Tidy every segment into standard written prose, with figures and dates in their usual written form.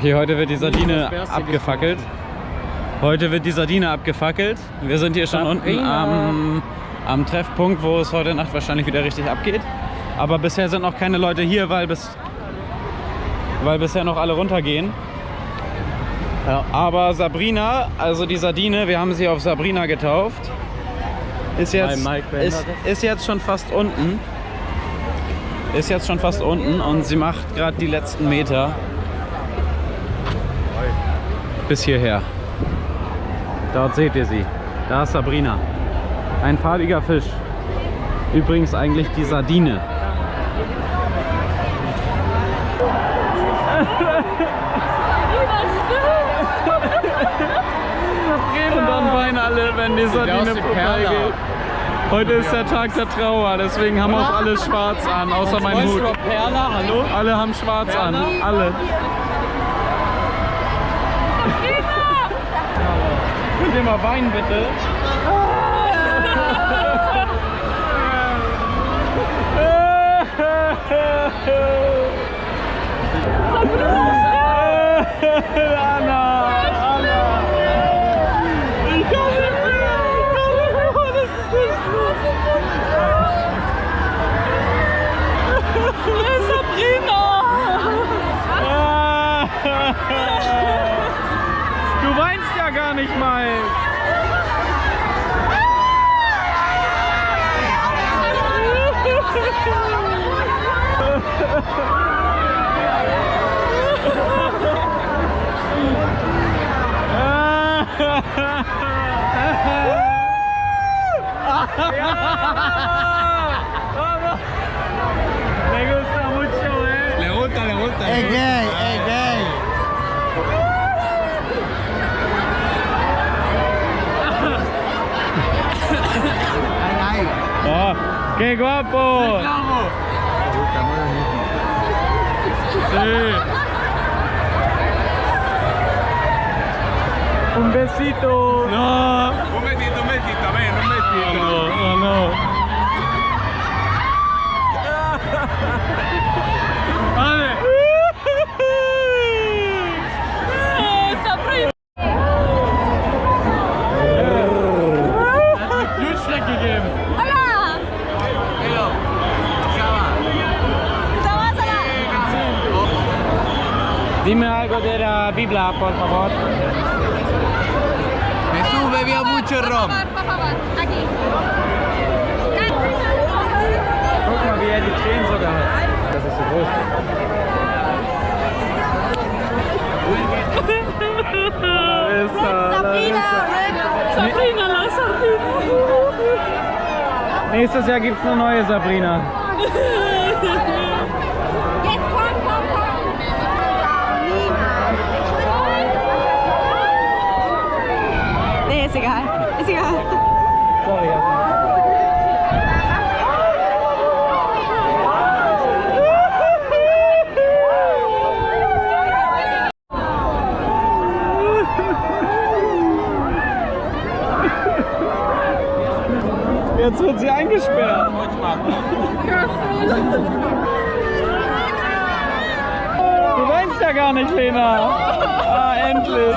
Okay, heute wird die Sardine abgefackelt. Heute wird die Sardine abgefackelt. Wir sind hier schon unten am Treffpunkt, wo es heute Nacht wahrscheinlich wieder richtig abgeht. Aber bisher sind noch keine Leute hier, weil bisher noch alle runtergehen. Ja. Aber Sabrina, also die Sardine, wir haben sie auf Sabrina getauft, ist jetzt schon fast unten. Ist jetzt schon fast unten und sie macht gerade die letzten Meter bis hierher. Dort seht ihr sie. Da ist Sabrina. Ein farbiger Fisch. Übrigens eigentlich die Sardine. Und dann weinen alle, wenn die Sardine vorbeigeht. Heute ist der Tag der Trauer, deswegen haben auch alle schwarz an, außer mein Hut. Alle haben schwarz an, alle. Könnt ihr mal weinen, bitte? Anna! Ich kann nicht mehr! Das ist nicht los! Sabrina! Du weinst ja gar nicht mal! Me gusta mucho, Le gusta. Es gay, es gay. Ay, Oh, ¡qué guapo! Sí. Un besito. No. Un besito, ven, un besito. No, no. Vale. Sabrina! Blutschreck gegeben. Hola! Dime algo de la Biblia, por favor. Jesús bebía mucho ron. Por favor, aquí. Guck mal, wie er die Tränen sogar hat. Das ist so groß. Sabrina, la Sardina. Nächstes Jahr gibt es eine neue Sabrina. Jetzt komm. Nee, ist egal. Sorry. Jetzt wird sie eingesperrt. Du weinst ja gar nicht, Lena. Ah, endlich.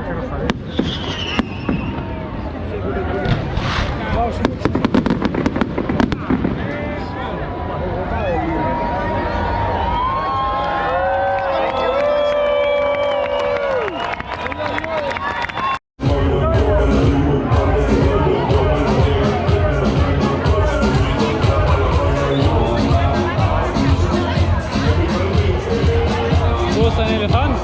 Wo ist ein Elefant?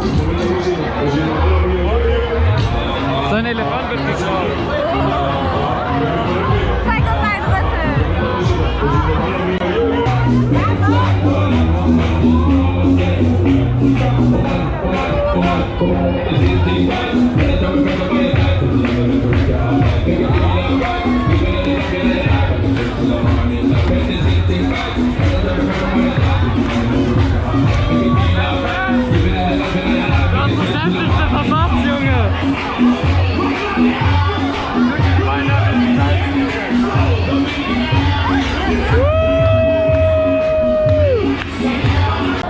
Sein Elefant wird geklaut. Zeig uns deinen Rüssel. Sämtlichste verpasst, Junge!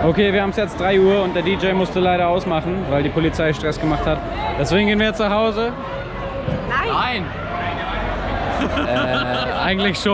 Okay, wir haben es jetzt 3 Uhr und der DJ musste leider ausmachen, weil die Polizei Stress gemacht hat. Deswegen gehen wir jetzt nach Hause. Nein. Eigentlich schon.